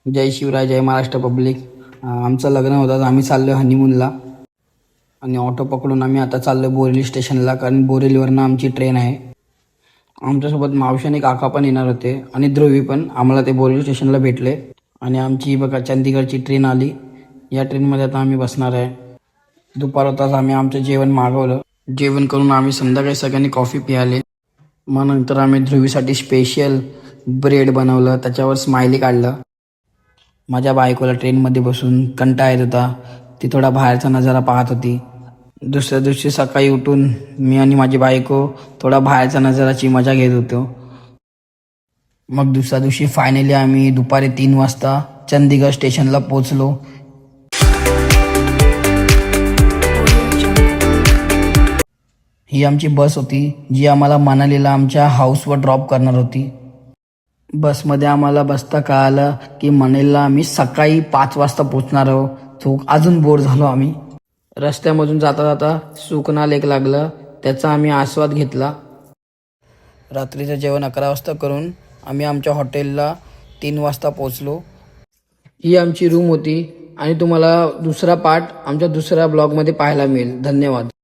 जय शिवराय, जय Maharashtra public. आमचं लग्न होतं, आम्ही चाललो हनीमूनला आणि ऑटो पकडून आम्ही आता चाललो बोरेली स्टेशनला, कारण बोरेलीवरनं आमची ट्रेन आहे. आमच्यासोबत मावशी आणि काका पण येणार होते आणि ध्रुवी पण. आम्हाला ते बोरेली स्टेशनला भेटले आणि आमची बघा चंदीगडची ट्रेन आली. या ट्रेनमध्ये आता आम्ही बसणार आहे. दुपार होताच आम्ही आमचं जेवण मागवलं. जेवण करून आम्ही संध्याकाळी सगळ्यांनी कॉफी प्यायले. मग नंतर आम्ही ध्रुवीसाठी स्पेशल ब्रेड बनवलं, त्याच्यावर स्माइली काढलं. माझ्या बायकोला ट्रेनमध्ये बसून कंटाळा येत होता. ती थोडा बाहेरचा नजारा पाहत होती. दुसऱ्या दिवशी सकाळी उठून मी आणि माझी बायको थोडा बाहेरच्या नजाराची मजा घेत होतो. मग दुसऱ्या दिवशी फायनली आम्ही दुपारी 3 वाजता चंदीगड स्टेशनला पोचलो. ही आमची बस होती जी आम्हाला मनालीला आमच्या हाऊसवर ड्रॉप करणार होती. बसमध्ये आम्हाला बसता कळालं की मनालीला आम्ही सकाळी 5 वाजता पोचणार आहोत. तो अजून बोर झालो आम्ही. रस्त्यामधून जाता जाता सुकना लेक लागलं, त्याचा आम्ही आस्वाद घेतला. रात्रीचं जेवण 11 वाजता करून आम्ही आमच्या हॉटेलला 3 वाजता पोचलो. ही आमची रूम होती आणि तुम्हाला दुसरा पार्ट आमच्या दुसऱ्या ब्लॉगमध्ये पाहायला मिळेल. धन्यवाद.